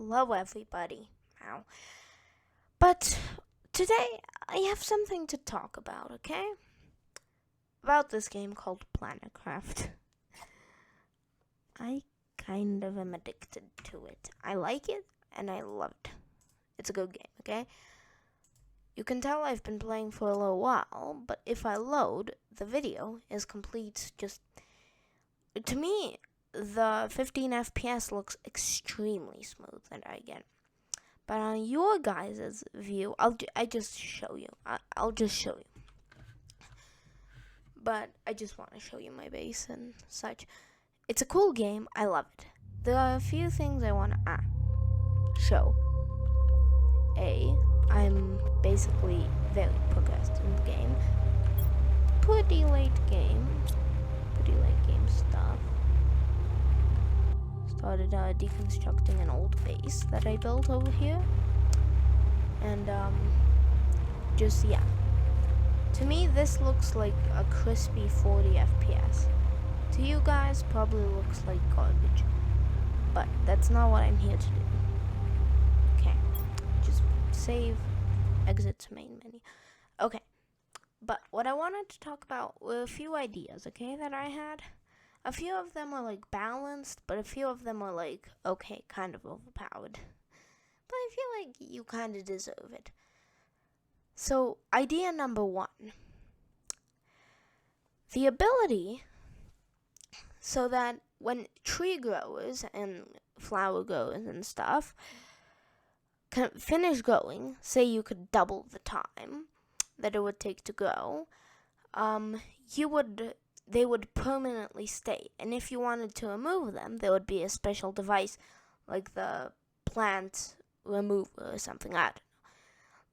Hello, everybody. Wow. But today I have something to talk about, okay? About this game called Planetcraft. I kind of am addicted to it. I like it and I love it. It's a good game, okay? You can tell I've been playing for a little while, but if I load, the video is complete. To me, the 15 FPS looks extremely smooth that I get. But on your guys' view, I just show you. I'll just show you. But I just want to show you my base and such. It's a cool game. I love it. There are a few things I want to show. I'm basically very progressed in the game. Pretty late game stuff. Started deconstructing an old base that I built over here. And yeah. To me, this looks like a crispy 40 FPS. To you guys, probably looks like garbage. But that's not what I'm here to do. Okay, just save, exit to main menu. Okay, but what I wanted to talk about were a few ideas, okay, that I had. A few of them were like balanced, but a few of them were like, okay, kind of overpowered. But I feel like you kind of deserve it. So, idea number 1. The ability so that when tree growers and flower growers and stuff can finish growing, say you could double the time that it would take to grow, they would permanently stay. And if you wanted to remove them, there would be a special device like the plant remover or something. I don't know.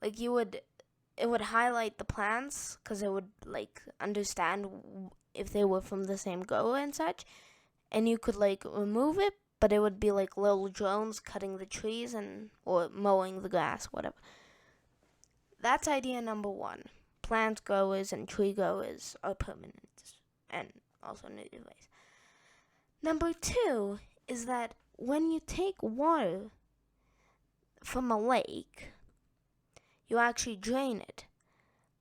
Like it would highlight the plants because it would like understand if they were from the same grower and such, and you could like remove it, but it would be like little drones cutting the trees or mowing the grass, whatever. That's idea number 1. Plant growers and tree growers are permanent, and also new device. Number 2 is that when you take water from a lake, you actually drain it.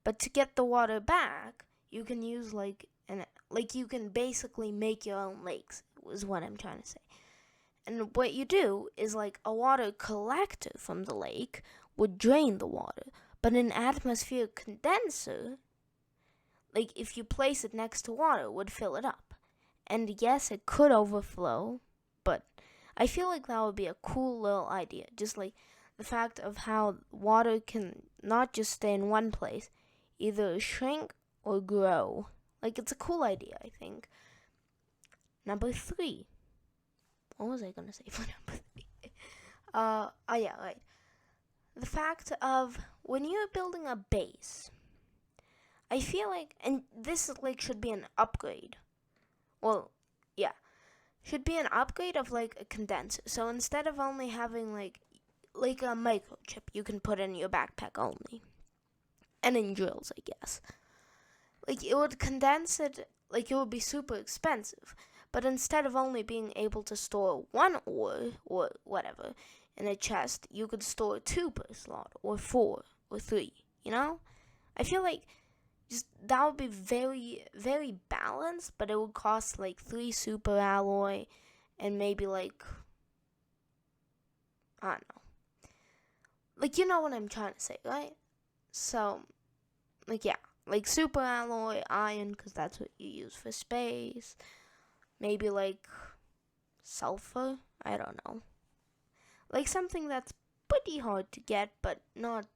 But to get the water back, you can use you can basically make your own lakes, is what I'm trying to say. And what you do is like a water collector from the lake would drain the water, but an atmospheric condenser, like if you place it next to water, would fill it up. And yes, it could overflow, but I feel like that would be a cool little idea. Just like the fact of how water can not just stay in one place, either shrink or grow. Like, it's a cool idea, I think. Number 3. What was I going to say for number 3? Yeah, right. The fact of when you're building a base, I feel like, and this like should be an upgrade. Well, yeah. Should be an upgrade of like a condenser. So instead of only having like a microchip you can put in your backpack only. And in drills, I guess. Like, it would condense it, like, it would be super expensive. But instead of only being able to store 1 ore, or whatever, in a chest, you could store 2 per slot, or 4, or 3, you know? I feel like just that would be very, very balanced, but it would cost, like, 3 super alloy, and maybe, like, I don't know. Like, you know what I'm trying to say, right? So, like, yeah. Like, super alloy, iron, because that's what you use for space. Maybe, like, sulfur? I don't know. Like, something that's pretty hard to get, but not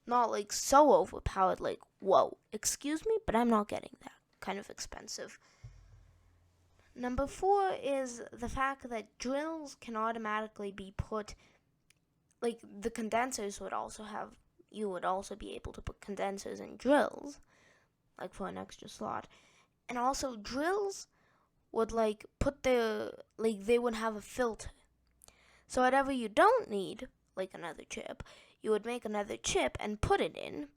like, so overpowered, like, whoa, excuse me, but I'm not getting that. Kind of expensive. Number 4 is the fact that drills can automatically be put, like, the condensers you would also be able to put condensers in drills, like for an extra slot. And also drills would like they would have a filter. So whatever you don't need, like another chip, you would make another chip and put it in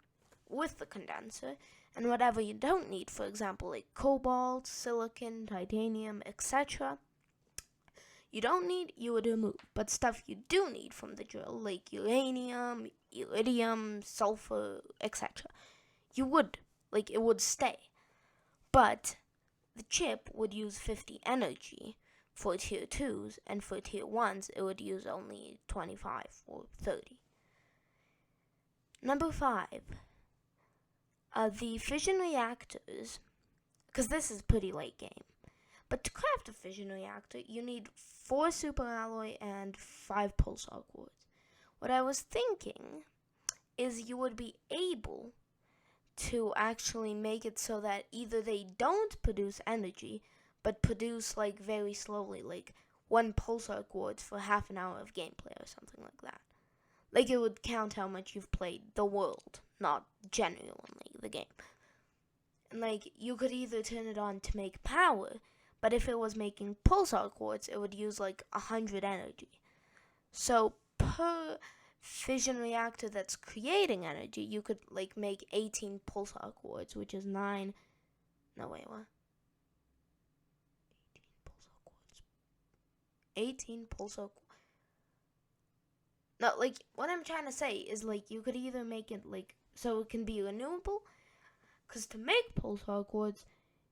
with the condenser. And whatever you don't need, for example, like cobalt, silicon, titanium, etc., you don't need, you would remove. But stuff you do need from the drill, like uranium, iridium, sulfur, etc., you would, like, it would stay. But the chip would use 50 energy for tier 2s, and for tier 1s, it would use only 25 or 30. Number 5. The fission reactors, because this is pretty late game. But to craft a fission reactor, you need 4 super alloy and 5 pulsar quartz. What I was thinking is you would be able to actually make it so that either they don't produce energy, but produce like very slowly, like 1 pulsar quartz for half an hour of gameplay or something like that. Like it would count how much you've played the world, not genuinely the game. And like you could either turn it on to make power, but if it was making pulsar quartz, it would use like 100 energy. So per fission reactor that's creating energy, you could like make 18 pulsar quartz, which is 9. No, wait, what? 18 pulsar quartz. No, like what I'm trying to say is like you could either make it like so it can be renewable, because to make pulsar quartz,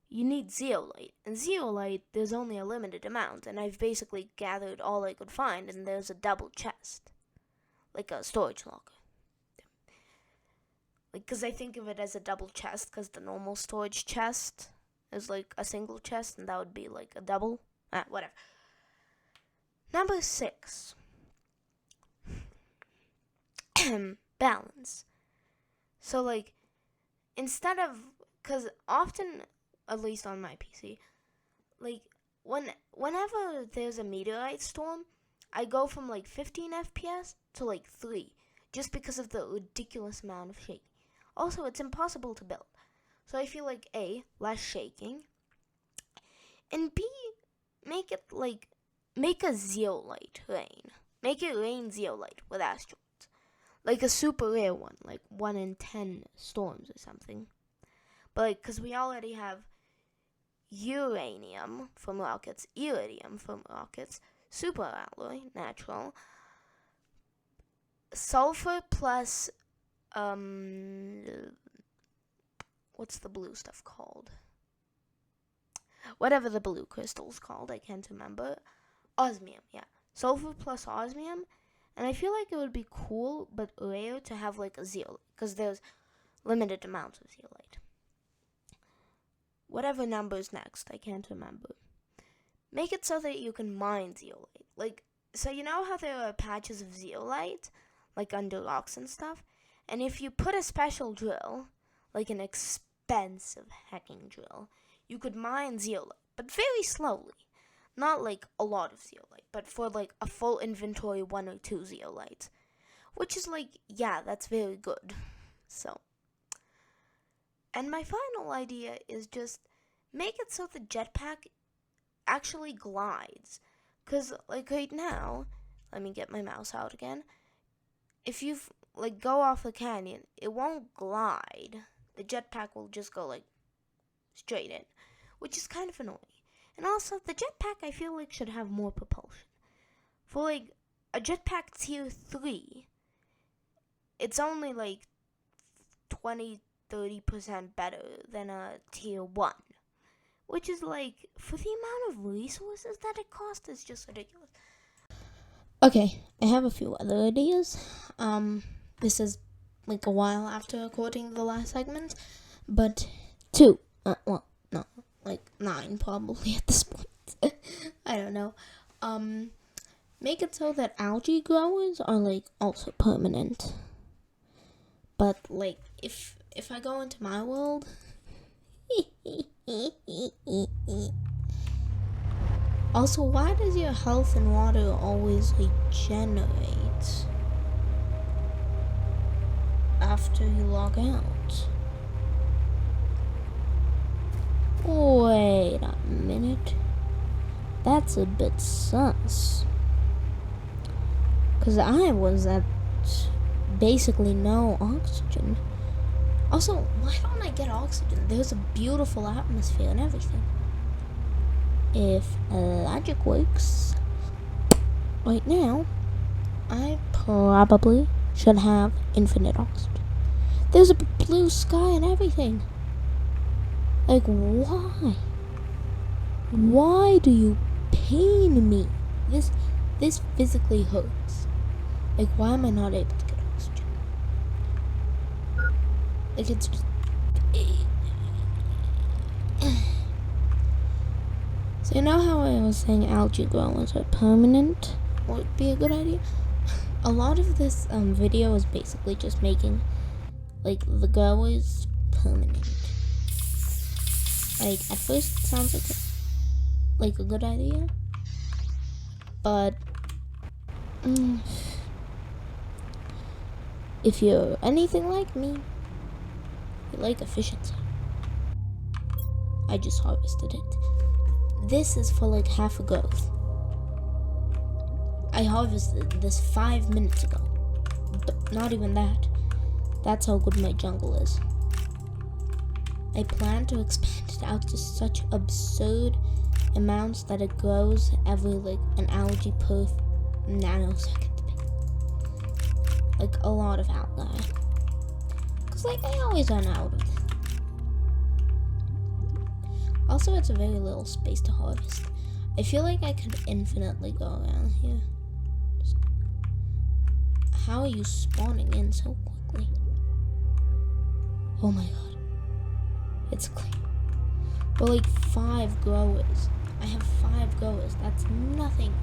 you need zeolite. And zeolite, there's only a limited amount, and I've basically gathered all I could find, and there's a double chest. Like a storage locker. Like, because I think of it as a double chest, because the normal storage chest is like a single chest, and that would be like a double. Whatever. Number 6. Balance. So, like, instead of, because often, at least on my PC, like, whenever there's a meteorite storm, I go from like 15 FPS to like 3, just because of the ridiculous amount of shaking. Also, it's impossible to build. So I feel like A, less shaking, and B, make a zeolite rain. Make it rain zeolite with asteroids. Like a super rare one, like 1 in 10 storms or something. But like, because we already have uranium from rockets, iridium from rockets, super alloy, natural, sulfur plus, what's the blue stuff called? Whatever the blue crystal's called, I can't remember. Osmium, yeah. Sulfur plus osmium, and I feel like it would be cool, but rare, to have like a zeolite, because there's limited amounts of zeolite. Whatever number's next, I can't remember. Make it so that you can mine zeolite. Like, so you know how there are patches of zeolite, like under rocks and stuff? And if you put a special drill, like an expensive hacking drill, you could mine zeolite, but very slowly. Not like a lot of zeolite, but for like a full inventory 1 or 2 zeolites. Which is like, yeah, that's very good. So. And my final idea is just make it so the jetpack actually glides. Because like right now, let me get my mouse out again. If you like go off the canyon, it won't glide. The jetpack will just go like straight in, which is kind of annoying. And also, the jetpack I feel like should have more propulsion. For like a jetpack tier 3, it's only like 20-30% better than a tier 1. Which is like, for the amount of resources that it costs, is just ridiculous. Okay, I have a few other ideas. This is like a while after recording the last segment, but 2. Well, no, like 9 probably at this point. I don't know. Make it so that algae growers are like also permanent. But like, if I go into my world, also, why does your health and water always regenerate after you log out? Wait a minute. That's a bit sus. 'Cause I was at basically no oxygen. Also, why don't I get oxygen? There's a beautiful atmosphere and everything. If logic works. right now, I probably should have infinite oxygen. There's a blue sky and everything. Like, why? Why do you pain me? This physically hurts. Like, why am I not able to get oxygen? Like, it's just... So you know how I was saying algae growers are permanent? Would be a good idea? A lot of this video is basically just making, like, the growers permanent. Like, at first it sounds like a good idea, but if you're anything like me, you like efficiency. I just harvested it. This is for like half a growth. I harvested this 5 minutes ago, but not even that. That's how good my jungle is. I plan to expand it out to such absurd amounts that it grows every like an algae per nanosecond. Like a lot of algae. Cause like I always run out of them. Also, it's a very little space to harvest. I feel like I could infinitely go around here. How are you spawning in so quickly? Oh my god. It's clean. But like 5 growers. I have 5 growers. That's nothing.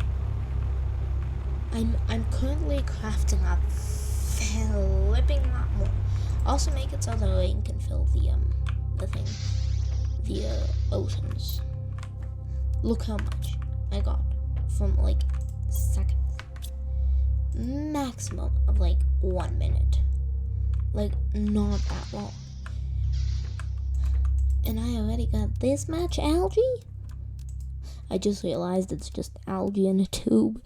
I'm currently crafting up flipping lot more. Also make it so the rain can fill the thing. The oceans. Look how much I got from like seconds. Maximum of like 1 minute. Like not that long. And I already got this much algae? I just realized it's just algae in a tube.